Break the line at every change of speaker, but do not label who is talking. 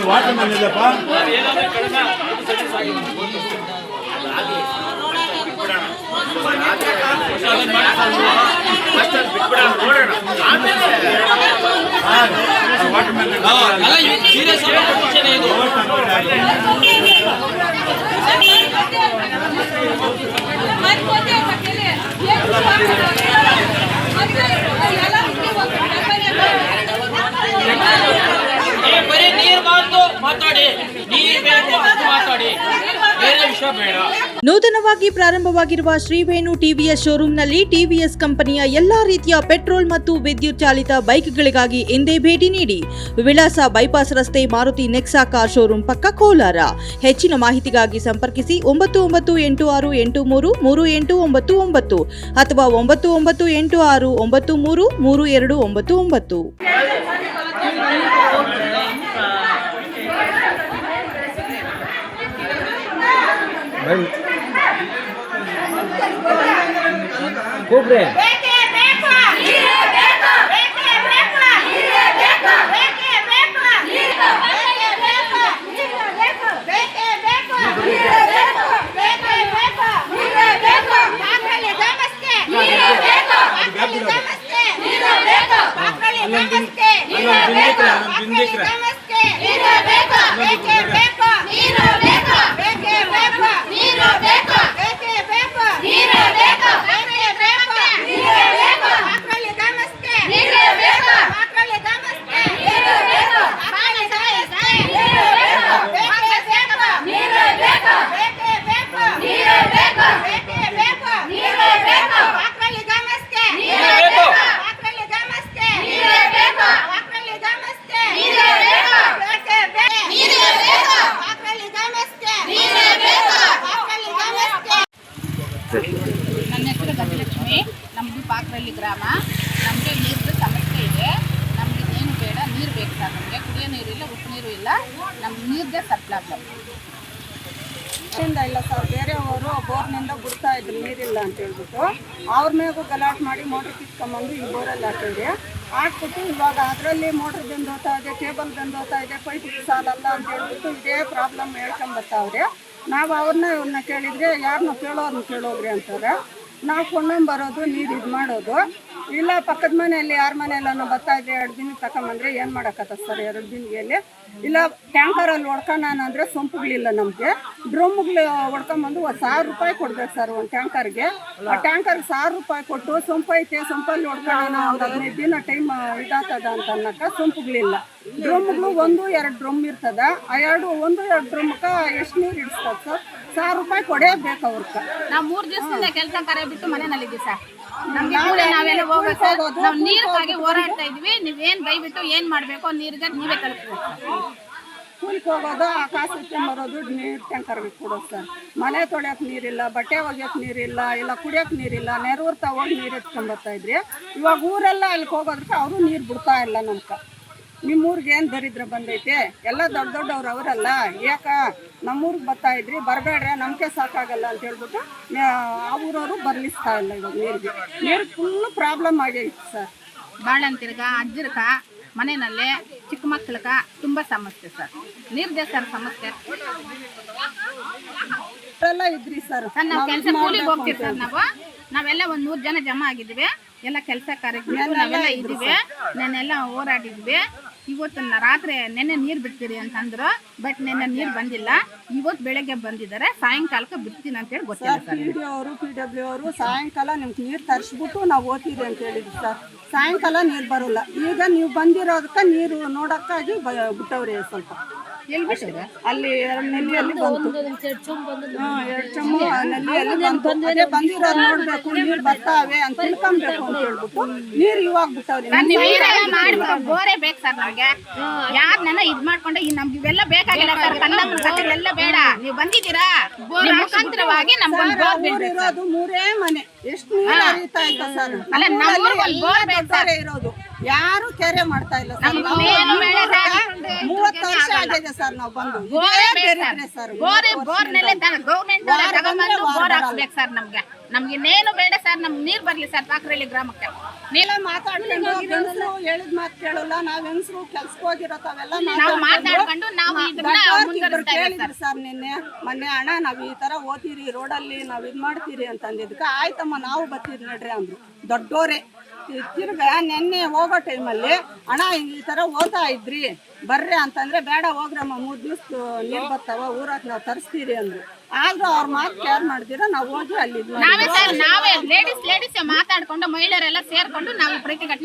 Water man ಇದೆಪ್ಪ
ಬರೀ ನೀರು ಮಾತಾಡಿ
ನೂತನವಾಗಿ ಪ್ರಾರಂಭವಾಗಿರುವ ಶ್ರೀವೇಣು ಟಿವಿಎಸ್ ಶೋರೂಮ್ನಲ್ಲಿ ಟಿವಿಎಸ್ ಕಂಪನಿಯ ಎಲ್ಲಾ ರೀತಿಯ ಪೆಟ್ರೋಲ್ ಮತ್ತು ವಿದ್ಯುತ್ ಚಾಲಿತ ಬೈಕ್ಗಳಿಗಾಗಿ ಎಂದೇ ಭೇಟಿ ನೀಡಿ. ವಿಳಾಸ ಬೈಪಾಸ್ ರಸ್ತೆ, ಮಾರುತಿ ನೆಕ್ಸಾ ಕಾರ್ ಶೋರೂಮ್ ಪಕ್ಕ, ಕೋಲಾರ. ಹೆಚ್ಚಿನ ಮಾಹಿತಿಗಾಗಿ ಸಂಪರ್ಕಿಸಿ 9986833899 ಅಥವಾ 9986933299.
ಕೂಬ್ರೆ
ನನ್ನ ಹೆಸರು ಗಜಲಕ್ಷ್ಮಿ. ನಮ್ಮದು ಪಾಕ್ರಳ್ಳಿ ಗ್ರಾಮ. ನಮಗೆ ನೀರಿನ ಸಮಸ್ಯೆ ಇದೆ. ನಮಗೆ ಏನು ಬೇಡ, ನೀರು ಬೇಕು ಸರ್. ನಮಗೆ ಕುಡಿಯೋ ನೀರು ಇಲ್ಲ, ಉಪ್ಪು ನೀರು ಇಲ್ಲ. ನಮ್ಮ ನೀರಿಗೆ ಸರ್ ಪ್ರಾಬ್ಲಮ್
ಇಲ್ಲ ಸರ್. ಬೇರೆಯವರು ಬೋರ್ನಿಂದ ಬಿಡ್ತಾ ಇದ್ರು ನೀರಿಲ್ಲ ಅಂತ ಹೇಳ್ಬಿಟ್ಟು ಅವ್ರ ಮೇಗೂ ಗಲಾಟೆ ಮಾಡಿ ಮೋಟ್ರ್ ಕಿತ್ಕೊಂಬಂದು ಈ ಬೋರಲ್ಲಿ ಹಾಕಿದ್ರಿ. ಹಾಕ್ಬಿಟ್ಟು ಇವಾಗ ಅದರಲ್ಲಿ ಮೋಟ್ರ್ ಬೆಂದೋಗ್ತಾ ಇದೆ, ಕೇಬಲ್ ಬೆಂದೋಗ್ತಾ ಇದೆ, ಪೈಪಿಗೆ ಸಾಲಲ್ಲ ಅಂತ ಹೇಳ್ಬಿಟ್ಟು ಇದೇ ಪ್ರಾಬ್ಲಮ್ ಹೇಳ್ಕೊಂಬರ್ತಾವ್ರೆ. ನಾವು ಇವ್ರನ್ನ ಕೇಳಿದರೆ ಯಾರನ್ನ ಕೇಳೋದ್ರಿ ಅಂತಾರೆ. ನಾವು ಕೊಂಡೊಂಬರೋದು ನೀರು ಇದು ಮಾಡೋದು ಇಲ್ಲ. ಪಕ್ಕದ ಮನೆಯಲ್ಲಿ ಯಾರ ಮನೆಯಲ್ಲೂ ಬರ್ತಾ ಇದ್ರೆ 2 ದಿನಕ್ಕೆ ತಗೊಂಬಂದ್ರೆ ಏನು ಮಾಡೋಕ್ಕತ್ತ ಸರ್? 2 ದಿನದಲ್ಲಿ ಇಲ್ಲ. ಟ್ಯಾಂಕರಲ್ಲಿ ಹೊಡ್ಕೊಳ್ಳೋಣ ಸೊಂಪುಗಳಿಲ್ಲ ನಮಗೆ. ಡ್ರಮ್ಗಳು ಹೊಡ್ಕೊಂಬಂದು 1000 ರೂಪಾಯಿ ಕೊಡ್ಬೇಕು ಸರ್ ಒಂದು ಟ್ಯಾಂಕರ್ಗೆ. ಆ ಟ್ಯಾಂಕರ್ಗೆ 1000 ರೂಪಾಯಿ ಕೊಟ್ಟು ಸೊಂಪು ಐತೆ, ಸೊಂಪಲ್ಲಿ ಹೊಡ್ಕೊಳ್ಳೋಣ, ಒಂದು 15 ದಿನ ಟೈಮ್ ಇದಾಗ್ತದ ಅಂತ ಅನ್ನೋಕ್ಕೆ ಸೊಂಪುಗಳಿಲ್ಲ. ಡ್ರಮ್ಗಳು 1-2 ಡ್ರಮ್ ಇರ್ತದ. ಆ 1-2 ಡ್ರಮ್ಗೆ ಎಷ್ಟು ನೀರು ಇಡಿಸ್ತದೆ ಸರ್? 1000 ರೂಪಾಯಿ ಕೊಡೇಬೇಕು ಅವ್ರಿಗೆ.
ನಾವು 3 ದಿವಸದಿಂದ ಕೆಲಸ ಕರೆ ಬಿಟ್ಟು ಮನೆಯಲ್ಲಿದ್ದೀವಿ ಸರ್. ನಮಗೆ ನಾವೆಲ್ಲ ಹೋಗ್ಬೇಕು. ನಾವು ನೀರಿಗಾಗಿ ಹೋರಾಡ್ತಾ ಇದ್ವಿ. ನೀವೇನು ದಯವಿಟ್ಟು ಏನು ಮಾಡಬೇಕು, ನೀರಿಗೆ ನೀವೇ ತಲುಪಬೇಕು.
ಕೂಲಿಗೆ ಹೋಗೋದು, ಆ ಕಾಸು ಬರೋದು ನೀರು ಟ್ಯಾಂಕರ್ಗೆ ಕೊಡೋದು ಸರ್. ಮನೆ ತೊಳೆಯೋಕೆ ನೀರಿಲ್ಲ, ಬಟ್ಟೆ ಒಗೆಯೋಕೆ ನೀರಿಲ್ಲ, ಇಲ್ಲ ಕುಡಿಯೋಕೆ ನೀರಿಲ್ಲ. ನೆರೂರು ತಗೊಂಡು ನೀರು ಎತ್ಕೊಂಡ್ಬರ್ತಾಯಿದ್ರಿ. ಇವಾಗ ಊರೆಲ್ಲ ಅಲ್ಲಿಗೆ ಹೋಗೋದಕ್ಕೆ ಅವರು ನೀರು ಬಿಡ್ತಾ ಇಲ್ಲ ನಮ್ಗೆ. ನಿಮ್ಮೂರಿಗೆ ಏನು ದರಿದ್ರ ಬಂದೈತೆ? ಎಲ್ಲ ದೊಡ್ಡವ್ರು ಅವರಲ್ಲ. ಯಾಕೆ ನಮ್ಮೂರಿಗೆ ಬರ್ತಾಯಿದ್ರಿ, ಬರಬೇಡ್ರೆ ನಮಗೆ ಸಾಕಾಗಲ್ಲ ಅಂತ ಹೇಳ್ಬಿಟ್ಟು ಆ ಊರವರು ಬರಲಿಸ್ತಾ ಇಲ್ಲ. ಇವಾಗ ನೀರು ಫುಲ್ಲು ಪ್ರಾಬ್ಲಮ್ ಆಗೈತೆ ಸರ್.
ಬಾಳಂತಿರ್ಗ ಅಜ್ಜರ್ಗ ಮನೆಯಲ್ಲೇ ಚಿಕ್ಕ ಮಕ್ಕಳಿಗ ತುಂಬ ಸಮಸ್ಯೆ ಸರ್. ನೀರಿದೆ ಸರ್ ಸಮಸ್ಯೆ.
ಎಲ್ಲ ಇದ್ರಿ ಸರ್.
ನಾವು ಕೆಲಸ ಕೂಲಿಗೆ ಹೋಗ್ತೀವಿ ಸರ್. ನಾವೆಲ್ಲ ಒಂದು 100 ಜನ ಜಮಾ ಆಗಿದ್ವಿ. ಎಲ್ಲ ಕೆಲಸ ಕಾರ್ಯಕ್ರಮ ನಾವೆಲ್ಲ ಇದ್ದೀವಿ. ನಾನೆಲ್ಲ ಹೋರಾಡಿದ್ವಿ. ಇವತ್ತು ರಾತ್ರಿ ನೆನ್ನೆ ನೀರು ಬಿಡ್ತೀರಿ ಅಂತಂದ್ರು, ಬಟ್ ನೆನ್ನೆ ನೀರು ಬಂದಿಲ್ಲ. ಇವತ್ತು ಬೆಳಗ್ಗೆ ಬಂದಿದ್ದಾರೆ, ಸಾಯಂಕಾಲಕ್ಕೆ ಬಿಡ್ತೀನಿ ಅಂತೇಳಿ ಗೊತ್ತಿಲ್ಲ ಸರ್.
PW ಅವರು ಸಾಯಂಕಾಲ ನಿಮ್ಗೆ ನೀರು ತರಿಸ್ಬಿಟ್ಟು ನಾವು ಓದ್ತೀರಿ ಅಂತ ಹೇಳಿದ್ವಿ ಸರ್. ಸಾಯಂಕಾಲ ನೀರು ಬರೋಲ್ಲ. ಈಗ ನೀವು ಬಂದಿರೋದಕ್ಕೆ ನೀರು ನೋಡೋಕ್ಕಾಗಿ ಬಿಟ್ಟವ್ರಿ ಸ್ವಲ್ಪ.
ಎಲ್ಲಿ ಬಿಟ್ಟಿದೆ?
ಅಲ್ಲಿ 2 ನೆಲ್ಲಿಯಲ್ಲಿ ಬಂತು. 2 ಚಮ್ಮು ನೆಲ್ಲಿಯಲ್ಲಿ ಬಂತು. ಅದೇ ಬಂದಿರೋದು ನೋಡ್ಬೇಕು, ನೀರು ಬರ್ತಾವೆ ಅಂತ ತಿಳ್ಕೊಬೇಕು ಅಂತ ಹೇಳ್ಬಿಟ್ಟು ನೀರು ಇವಾಗ ಬಿಟ್ಟವ್ರಿ.
ಬೋರೇ ಬೇಕು ಸರ್ ನಮ್ಗೆ. ಯಾರನ್ನ ಇದ್ ಮಾಡ್ಕೊಂಡು ನಮ್ಗೆ ಇವೆಲ್ಲ ಬೇಕಾಗಿಲ್ಲ ಸರ್. ಕನ್ನಡ ಕಥೆಗಳೆಲ್ಲ ಬೇಡ. ನೀವು ಬಂದಿದ್ದೀರಾ ಮುಖಾಂತರವಾಗಿ ನಮ್ಗೆ
ಇರೋದು 3 ಮನೆ. ಎಷ್ಟು ನೀರು ಹರಿತಾ ಇತ್ತು ಸರ್. ಇರೋದು ಯಾರು ಕೆರೆ ಮಾಡ್ತಾ ಇಲ್ಲ ಸರ್. 30 ವರ್ಷ ಆಗಿದೆ ಸರ್ ನಾವು ಬಂದು.
ನಮ್ಗೆ ಇನ್ನೇನು ಬೇಡ ಸರ್. ನಮ್ಗೆ ನೀರ್ ಬರ್ಲಿ ಸರ್ ಪಾಕ್ರಳ್ಳಿ ಗ್ರಾಮಕ್ಕೆ.
ನೀವೇ ಮಾತಾಡ್ಕೊಂಡು ಗಂಡಸರು ಹೇಳಿದ ಮಾತು ಕೇಳಲ್ಲ. ನಾವ್ ಹೆಂಗಸರು ಕೆಲ್ಸಕ್ಕೆ ಹೋಗಿರತ್ತಾವೆಲ್ಲ
ಮಾತಾಡ್ಕೊಂಡು ನಾವು
ಕೇಳಿದ್ರಿ ಸರ್. ಮೊನ್ನೆ ಅಣ್ಣ ನಾವ್ ಈ ತರ ಓದ್ತೀರಿ ರೋಡಲ್ಲಿ ನಾವ್ ಇದ್ ಮಾಡ್ತೀರಿ ಅಂತ ಅಂದಿದ್ಕ ಆಯ್ತಮ್ಮ ನಾವು ಬರ್ತೀರಿ ನಡ್ರಿ ಅಂದ್ರು ದೊಡ್ಡೋರೆ. ತಿರ್ಗ ನೆನ್ನೆ ಹೋಗೋ ಟೈಮಲ್ಲಿ ಅಣ್ಣ ಈ ತರ ಓದ್ತಾ ಇದ್ರಿ ಬರ್ರಿ ಅಂತಂದ್ರೆ ಬೇಡ ಹೋಗ್ರಮ್ಮ 3 ದಿವಸ ನೀರು ಬರ್ತಾವ ಊರಾಗ ನಾವು ತರಿಸ್ತೀರಿ ಅಂದ್ರು. ಆದ್ರೂ ಅವ್ರ ಮಾತು ಕೇರ್ ಮಾಡ್ತೀರ ನಾವು ಹೋಗಿ ಅಲ್ಲಿ
ನಾವೇ ಲೇಡೀಸ್ ಮಾತಾಡ್ಕೊಂಡು ಮಹಿಳೆಯರೆಲ್ಲ ಸೇರ್ಕೊಂಡು ನಾವು ಪ್ರತಿಭಟನೆ